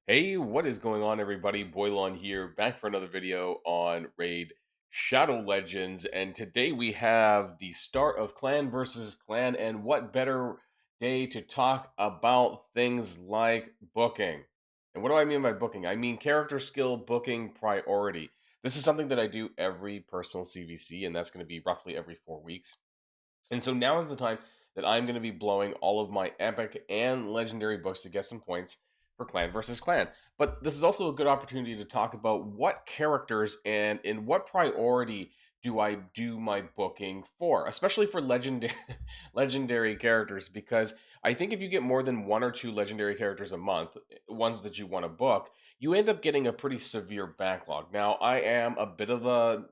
Hey, what is going on, everybody? Boilon here, back for another video on Raid Shadow Legends. And today we have the start of clan versus clan. And what better day to talk about things like booking? And what do I mean by booking? I mean character skill booking priority. This is something that I do every personal CVC, and that's going to be roughly every 4 weeks. And so now is the time that I'm going to be blowing all of my epic and legendary books to get some points for clan versus clan. But this is also a good opportunity to talk about what characters and in what priority do I do my booking for, especially for legendary legendary characters, because I think if you get more than one or two legendary characters a month, ones that you want to book, you end up getting a pretty severe backlog. Now, I am a bit of a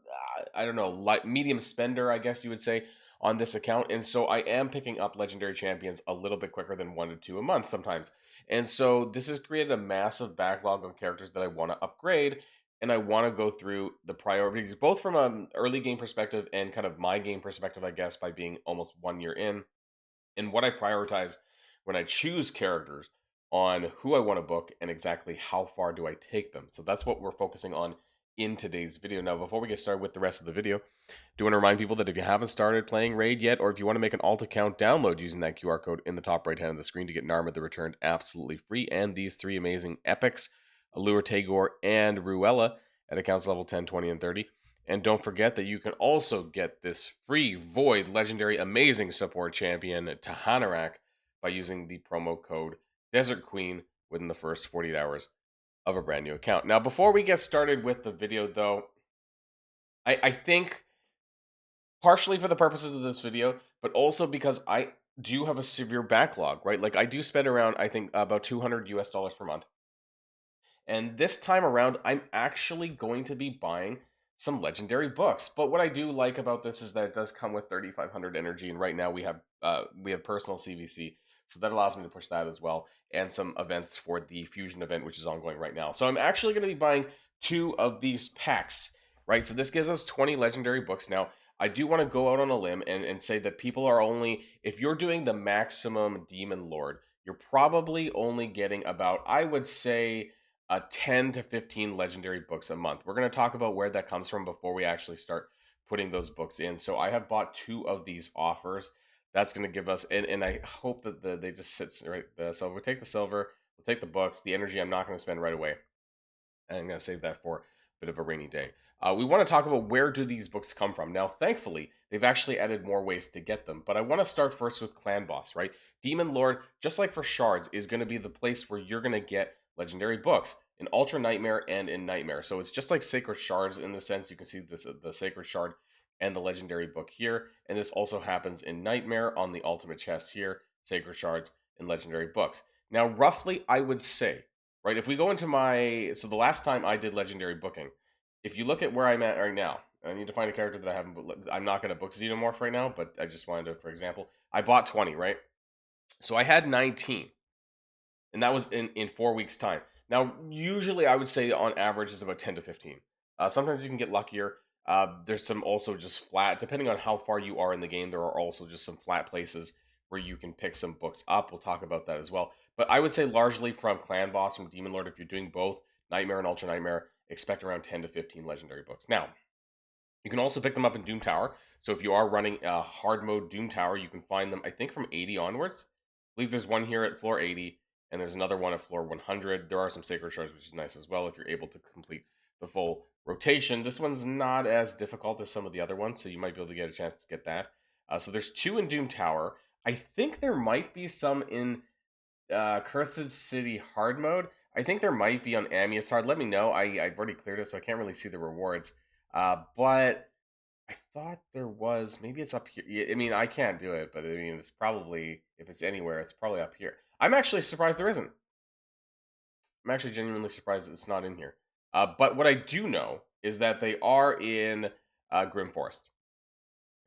I don't know, light medium spender, I guess you would say, on this account. And so I am picking up legendary champions a little bit quicker than 1 to 2 a month sometimes. And so this has created a massive backlog of characters that I want to upgrade. And I want to go through the priorities, both from an early game perspective and kind of my game perspective, I guess, by being almost 1 year in, and what I prioritize when I choose characters on who I want to book and exactly how far do I take them. So that's what we're focusing on in today's video. Now, before we get started with the rest of the video, do want to remind people that if you haven't started playing Raid yet, or if you want to make an alt account, download using that QR code in the top right hand of the screen to get an Arm of the Returned absolutely free, and these three amazing epics, Allure, Tagore, and Ruella at accounts level 10, 20, and 30. And don't forget that you can also get this free Void Legendary Amazing Support Champion, Tahanarak, by using the promo code Desert Queen within the first 48 hours of a brand new account. Now, before we get started with the video, though, I think partially for the purposes of this video, but also because I do have a severe backlog, right? Like I do spend around, I think, about 200 US dollars per month. And this time around, I'm actually going to be buying some legendary books. But what I do like about this is that it does come with 3,500 energy, and right now we have personal CVC, so that allows me to push that as well, and some events for the fusion event, which is ongoing right now. So I'm actually going to be buying two of these packs, right? So this gives us 20 legendary books. Now, I do want to go out on a limb and say that people are only, if you're doing the maximum Demon Lord, you're probably only getting about, I would say, 10 to 15 legendary books a month. We're going to talk about where that comes from before we actually start putting those books in. So I have bought two of these offers. That's going to give us, and I hope that they just sit right. So we'll take the silver, we'll take the books. The energy I'm not going to spend right away. And I'm going to save that for a bit of a rainy day. We want to talk about where do these books come from. Now, thankfully, they've actually added more ways to get them. But I want to start first with Clan Boss, right? Demon Lord, just like for Shards, is going to be the place where you're going to get legendary books in Ultra Nightmare and in Nightmare. So it's just like Sacred Shards in the sense you can see this the Sacred Shard and the legendary book here. And this also happens in Nightmare on the ultimate chest here, Sacred Shards and legendary books. Now, roughly, I would say, right, if we go into my, so the last time I did legendary booking, if you look at where I'm at right now, I need to find a character that I haven't, I'm not going to book Xenomorph right now, but I just wanted to, for example, I bought 20, right? So I had 19, and that was in 4 weeks' time. Now, usually I would say on average is about 10 to 15. Sometimes you can get luckier. There's some also just flat, depending on how far you are in the game, there are also just some flat places where you can pick some books up. We'll talk about that as well. But I would say largely from Clan Boss, from Demon Lord, if you're doing both Nightmare and Ultra Nightmare, expect around 10 to 15 legendary books. Now, you can also pick them up in Doom Tower. So if you are running a hard mode Doom Tower, you can find them, I think, from 80 onwards. I believe there's one here at floor 80, and there's another one at floor 100. There are some Sacred Shards, which is nice as well if you're able to complete the full rotation. This one's not as difficult as some of the other ones, so you might be able to get a chance to get that. So there's two in Doom Tower. I think there might be some in Cursed City hard mode. I think there might be on Amius hard. Let me know. I've already cleared it, so I can't really see the rewards. But I thought there was, maybe it's up here. I mean, I can't do it, but I mean, it's probably, if it's anywhere, it's probably up here. I'm actually surprised there isn't. I'm actually genuinely surprised it's not in here. But what I do know is that they are in Grim Forest.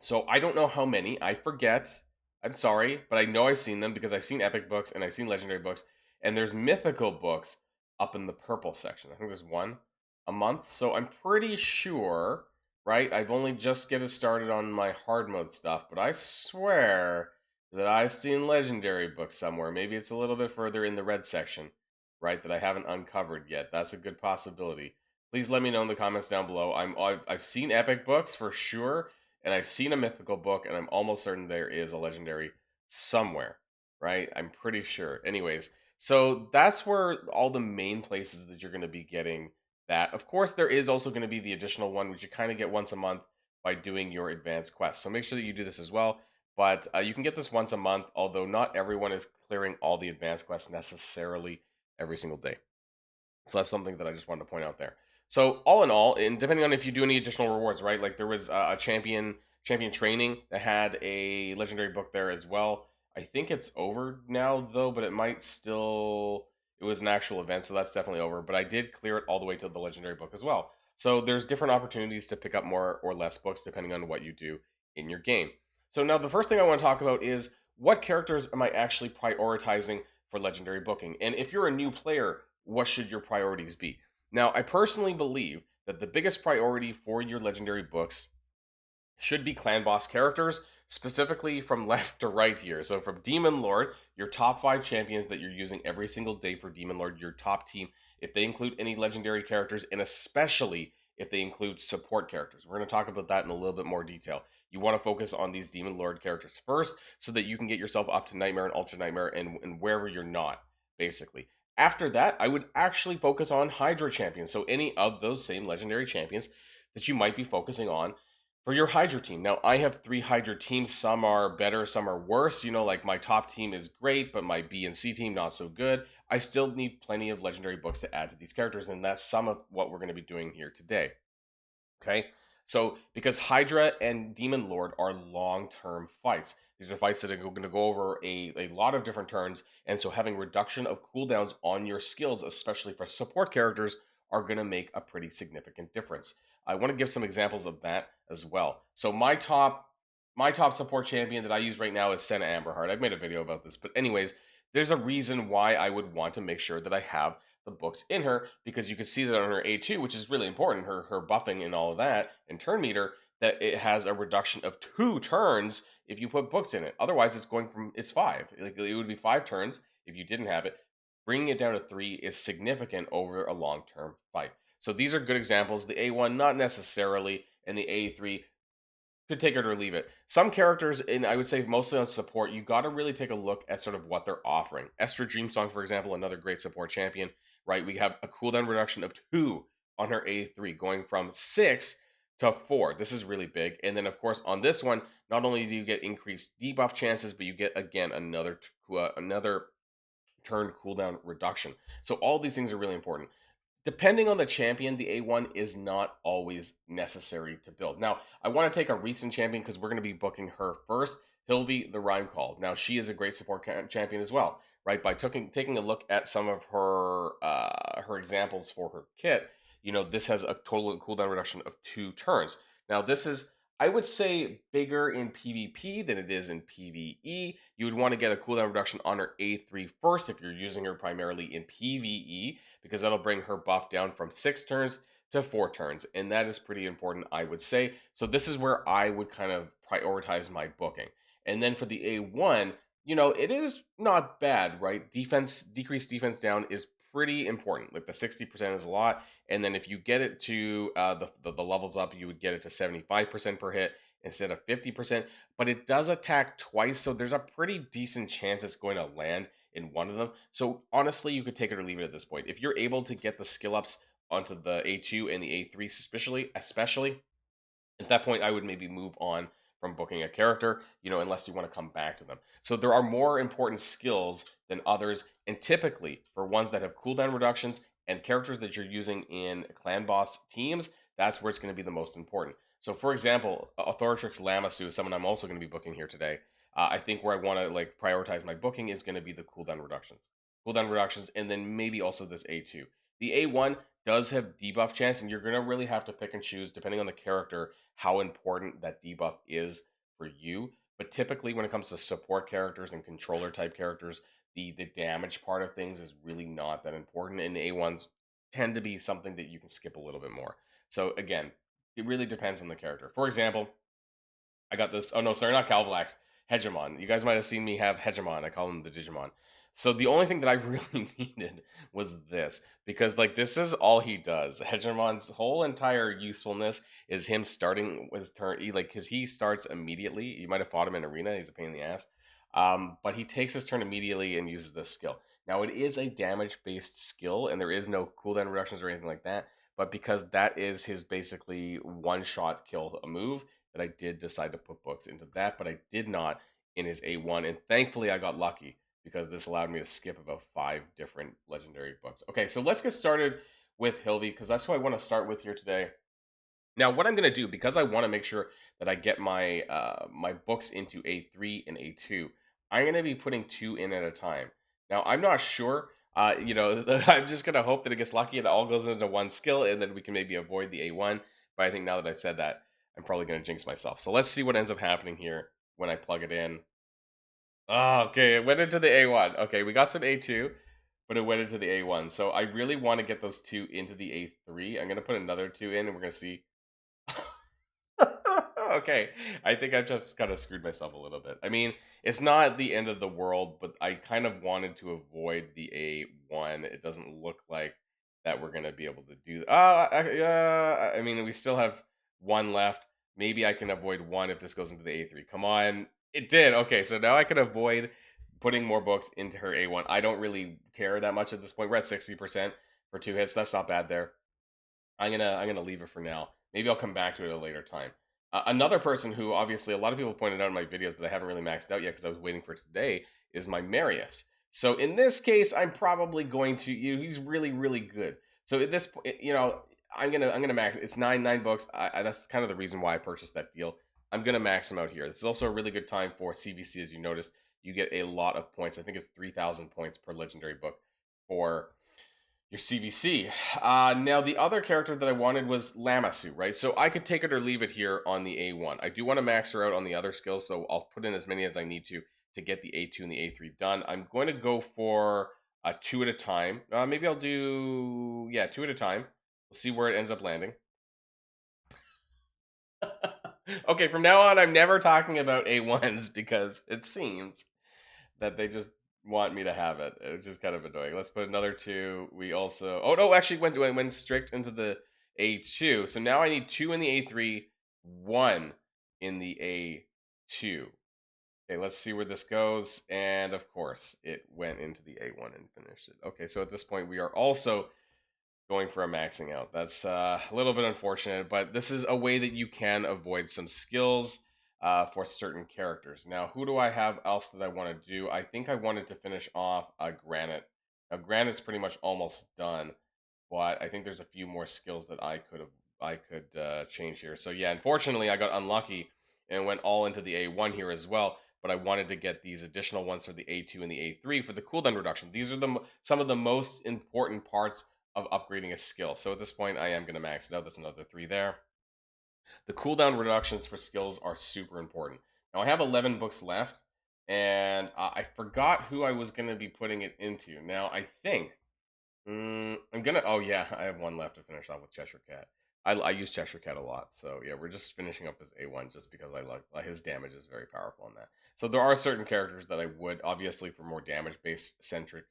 So I don't know how many. I forget. I'm sorry, but I know I've seen them because I've seen epic books and I've seen legendary books, and there's mythical books up in the purple section. I think there's one a month. So I'm pretty sure, right? I've only just getting started on my hard mode stuff, but I swear that I've seen legendary books somewhere. Maybe it's a little bit further in the red section. right, that I haven't uncovered yet. That's a good possibility. Please let me know in the comments down below. I've seen epic books for sure, and I've seen a mythical book, and I'm almost certain there is a legendary somewhere, right? I'm pretty sure. Anyways, so that's where all the main places that you're going to be getting that. Of course, there is also going to be the additional one, which you kind of get once a month by doing your advanced quest. So make sure that you do this as well. But you can get this once a month, although not everyone is clearing all the advanced quests necessarily every single day. So that's something that I just wanted to point out there. So all in all, and depending on if you do any additional rewards, right? Like there was a champion training that had a legendary book there as well. I think it's over now though, but it might still. It was an actual event, so that's definitely over. But I did clear it all the way to the legendary book as well. So there's different opportunities to pick up more or less books depending on what you do in your game. So now the first thing I want to talk about is what characters am I actually prioritizing for legendary booking? And if you're a new player, what should your priorities be? Now, I personally believe that the biggest priority for your legendary books should be clan boss characters, specifically from left to right here. So from Demon Lord, your top 5 champions that you're using every single day for Demon Lord, your top team, if they include any legendary characters, and especially if they include support characters. We're going to talk about that in a little bit more detail. You want to focus on these Demon Lord characters first so that you can get yourself up to Nightmare and Ultra Nightmare and wherever you're not, basically. After that, I would actually focus on Hydra champions. So any of those same legendary champions that you might be focusing on for your Hydra team. Now, I have 3 Hydra teams. Some are better, some are worse. You know, like my top team is great, but my B and C team not so good. I still need plenty of legendary books to add to these characters, and that's some of what we're going to be doing here today. Okay? So, because Hydra and Demon Lord are long-term fights. These are fights that are going to go over a lot of different turns, and so having reduction of cooldowns on your skills, especially for support characters, are going to make a pretty significant difference. I want to give some examples of that as well. So my top support champion that I use right now is Senna Amberheart. I've made a video about this, but anyways, there's a reason why I would want to make sure that I have the books in her, because you can see that on her A2, which is really important, her buffing and all of that, and turn meter, that it has a reduction of 2 turns if you put books in it. Otherwise, it's 5. Like it would be 5 turns if you didn't have it. Bringing it down to 3 is significant over a long-term fight. So these are good examples. The A1, not necessarily, and the A3 could take it or leave it. Some characters, and I would say mostly on support, you got to really take a look at sort of what they're offering. Esther Dreamsong, for example, another great support champion, right? We have a cooldown reduction of 2 on her A3, going from 6 to 4. This is really big. And then, of course, on this one, not only do you get increased debuff chances, but you get, again, another turn cooldown reduction. So all these things are really important. Depending on the champion, the A1 is not always necessary to build. Now, I want to take a recent champion because we're going to be booking her first, Hilvi the Rhyme Call. Now, she is a great support champion as well, right? By taking a look at some of her examples for her kit, you know, this has a total cooldown reduction of 2 turns. Now, this is, I would say, bigger in PvP than it is in PvE. You would want to get a cooldown reduction on her A3 first if you're using her primarily in PvE, because that'll bring her buff down from 6 turns to 4 turns, and that is pretty important, I would say. So this is where I would kind of prioritize my booking. And then for the A1, you know, it is not bad, right? Decreased defense down is pretty important. Like the 60% is a lot, and then if you get it to the levels up, you would get it to 75% per hit instead of 50%. But it does attack twice, so there's a pretty decent chance it's going to land in one of them. So honestly, you could take it or leave it at this point. If you're able to get the skill ups onto the A2 and the A3, especially at that point, I would maybe move on from booking a character, you know, unless you want to come back to them. So there are more important skills than others, and typically for ones that have cooldown reductions and characters that you're using in clan boss teams, that's where it's going to be the most important. So, for example, Authoritrix Lamasu is someone I'm also going to be booking here today. I think where I want to like prioritize my booking is going to be the cooldown reductions, and then maybe also this A2. The A1 does have debuff chance, and you're going to really have to pick and choose depending on the character how important that debuff is for you. But typically, when it comes to support characters and controller type characters, the damage part of things is really not that important, and A1s tend to be something that you can skip a little bit more. So again, it really depends on the character. For example, I got this. Oh no, sorry, not Calvalax. Hegemon. You guys might have seen me have Hegemon. I call him the Digimon. So the only thing that I really needed was this, because like this is all he does. Hegemon's whole entire usefulness is him starting his turn. Like because he starts immediately. You might have fought him in arena. He's a pain in the ass. But he takes his turn immediately and uses this skill. Now it is a damage based skill, and there is no cooldown reductions or anything like that. But because that is his basically one shot kill a move, that I did decide to put books into that, but I did not in his A1, and thankfully I got lucky because this allowed me to skip about 5 different legendary books. Okay, so let's get started with Hilby because that's who I want to start with here today. Now, what I'm going to do, because I want to make sure that I get my my books into A3 and A2, I'm going to be putting 2 in at a time. Now, I'm not sure. I'm just going to hope that it gets lucky and it all goes into one skill, and then we can maybe avoid the A1. But I think now that I said that, I'm probably going to jinx myself. So let's see what ends up happening here when I plug it in. Oh, okay, it went into the A1. Okay, we got some A2, but it went into the A1. So I really want to get those 2 into the A3. I'm going to put another 2 in, and we're going to see. Okay, I think I just kind of screwed myself a little bit. I mean, it's not the end of the world, but I kind of wanted to avoid the A1. It doesn't look like that we're going to be able to do. I mean, we still have 1 left. Maybe I can avoid 1 if this goes into the A3. Come on. It did. Okay, so now I can avoid putting more books into her A1. I don't really care that much at this point. We're at 60% for 2 hits. That's not bad there. I'm gonna leave it for now. Maybe I'll come back to it at a later time. Another person who obviously a lot of people pointed out in my videos that I haven't really maxed out yet because I was waiting for today is my Marius. So in this case, I'm probably going to you. He's really good. So at this point, I'm gonna max. It's 9 books. That's kind of the reason why I purchased that deal. I'm gonna max him out here. This is also a really good time for CVC, as you noticed. You get a lot of points. I think it's 3,000 points per legendary book for your CVC. Now, the other character that I wanted was Lamasu, right? So I could take it or leave it here on the A1. I do want to max her out on the other skills, so I'll put in as many as I need to get the A2 and the A3 done. I'm going to go for 2 at a time. Maybe I'll do, yeah, 2 at a time. We'll see where it ends up landing. Okay, from now on, I'm never talking about A1s because it seems that they just want me to have it. It's just kind of annoying. Let's put another 2. We also no, actually went strict into the A2. So now I need 2 in the A3, 1 in the A2. Okay, let's see where this goes. And of course, it went into the A1 and finished it. Okay, so at this point, we are also going for a maxing out. That's a little bit unfortunate, but this is a way that you can avoid some skills for certain characters. Now, who do I have else that I want to do? I think I wanted to finish off Granite. Now, Granite's pretty much almost done, but I think there's a few more skills that I could change here. So yeah, unfortunately, I got unlucky and went all into the A1 here as well. But I wanted to get these additional ones for the A2 and the A3 for the cooldown reduction. These are some of the most important parts of upgrading a skill. So at this point, I am going to max it out. That's another 3 there. The cooldown reductions for skills are super important. Now I have 11 books left, and I forgot who I was going to be putting it into. Now I think I'm gonna. Oh yeah, I have 1 left to finish off with Cheshire Cat. I use Cheshire Cat a lot, so yeah, we're just finishing up his A1 just because I like his damage is very powerful on that. So there are certain characters that I would obviously for more damage based centric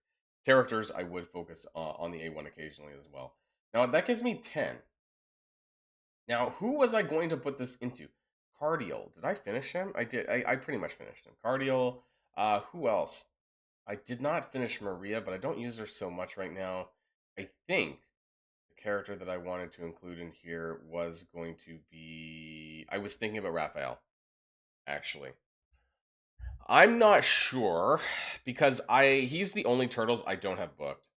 characters I would focus on the A1 occasionally as well. Now that gives me 10. Now who was I going to put this into? Cardial. Did I finish him? I did. I pretty much finished him. Cardial. Who else? I did not finish Maria, but I don't use her so much right now. I think the character that I wanted to include in here was going to be. I was thinking about Raphael, actually. I'm not sure because he's the only turtles I don't have booked,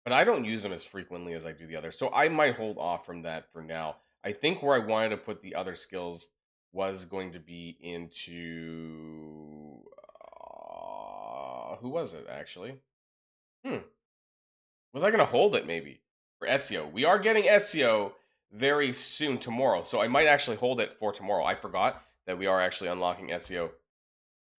but I don't use them as frequently as I do the others. So I might hold off from that for now. I think where I wanted to put the other skills was going to be into who was it actually? Hmm. Was I going to hold it maybe for Ezio? We are getting Ezio very soon tomorrow, so I might actually hold it for tomorrow. I forgot that we are actually unlocking Ezio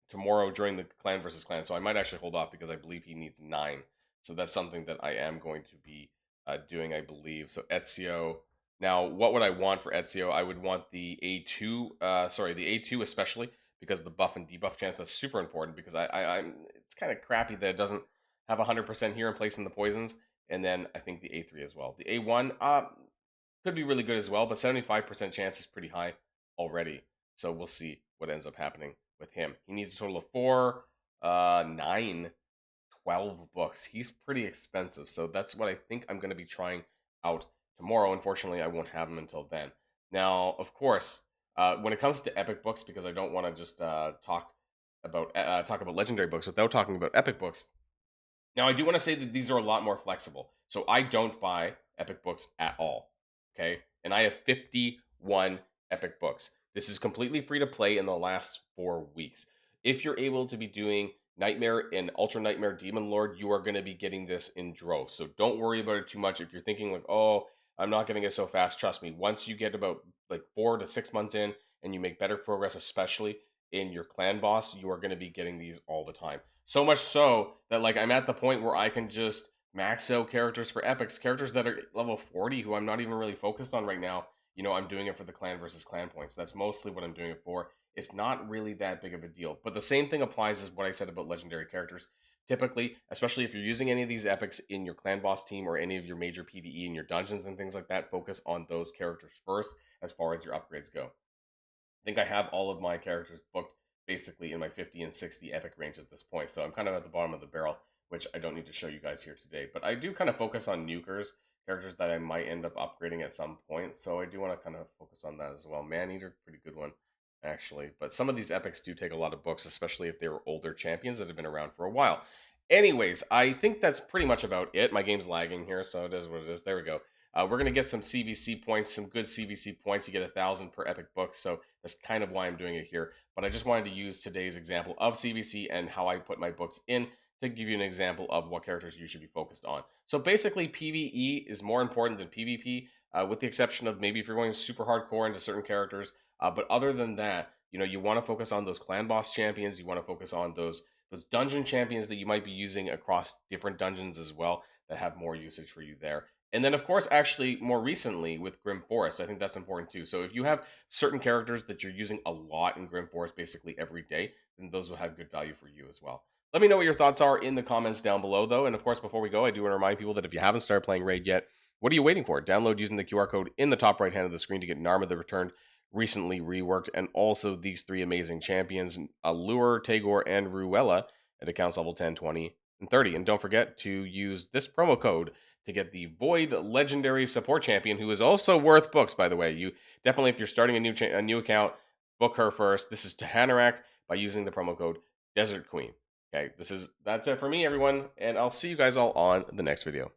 tomorrow during the clan versus clan, so I might actually hold off because I believe he needs 9. So that's something that I am going to be doing, I believe. So Ezio. Now, what would I want for Ezio? I would want the A2, the A2 especially because the buff and debuff chance. That's super important because I'm. It's kind of crappy that it doesn't have 100% here in place in the poisons, and then I think the A3 as well. The A1 could be really good as well, but 75% chance is pretty high already. So we'll see what ends up happening with him. He needs a total of 4, 9, 12 books. He's pretty expensive, so that's what I think I'm going to be trying out tomorrow. Unfortunately, I won't have him until then. Now, of course, when it comes to epic books, because I don't want to just talk about legendary books without talking about epic books. Now, I do want to say that these are a lot more flexible. So I don't buy epic books at all. Okay. And I have 51 epic books. This is completely free to play in the last 4 weeks. If you're able to be doing Nightmare and Ultra Nightmare Demon Lord, you are going to be getting this in droves. So don't worry about it too much. If you're thinking like, oh, I'm not getting it so fast, trust me. Once you get about like 4 to 6 months in and you make better progress, especially in your clan boss, you are going to be getting these all the time. So much so that like I'm at the point where I can just max out characters for epics, characters that are level 40 who I'm not even really focused on right now. You know, I'm doing it for the clan versus clan points. That's mostly what I'm doing it for. It's not really that big of a deal. But the same thing applies as what I said about legendary characters. Typically, especially if you're using any of these epics in your clan boss team or any of your major PvE in your dungeons and things like that, focus on those characters first as far as your upgrades go. I think I have all of my characters booked basically in my 50 and 60 epic range at this point. So I'm kind of at the bottom of the barrel, which I don't need to show you guys here today. But I do kind of focus on nukers, characters that I might end up upgrading at some point. So I do want to kind of focus on that as well. Maneater, pretty good one, actually. But some of these epics do take a lot of books, especially if they were older champions that have been around for a while. Anyways, I think that's pretty much about it. My game's lagging here, so it is what it is. There we go. We're going to get some CVC points, some good CVC points. You get 1,000 per epic book, so that's kind of why I'm doing it here. But I just wanted to use today's example of CVC and how I put my books in to give you an example of what characters you should be focused on. So basically, PvE is more important than PvP, with the exception of maybe if you're going super hardcore into certain characters. But other than that, you know, you want to focus on those clan boss champions. You want to focus on those dungeon champions that you might be using across different dungeons as well that have more usage for you there. And then, of course, actually, more recently with Grim Forest, I think that's important too. So if you have certain characters that you're using a lot in Grim Forest basically every day, then those will have good value for you as well. Let me know what your thoughts are in the comments down below, though. And of course, before we go, I do want to remind people that if you haven't started playing Raid yet, what are you waiting for? Download using the QR code in the top right hand of the screen to get Narma the Returned recently reworked, and also these 3 amazing champions, Allure, Tagore, and Ruella at accounts level 10, 20, and 30. And don't forget to use this promo code to get the Void Legendary Support Champion, who is also worth books, by the way. You definitely, if you're starting a new account, book her first. This is Tahanarak by using the promo code Desert Queen. Okay, that's it for me, everyone, and I'll see you guys all on the next video.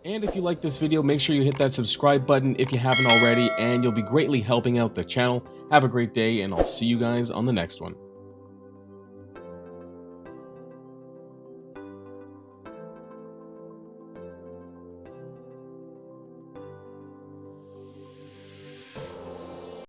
And if you like this video, make sure you hit that subscribe button if you haven't already, and you'll be greatly helping out the channel. Have a great day, and I'll see you guys on the next one.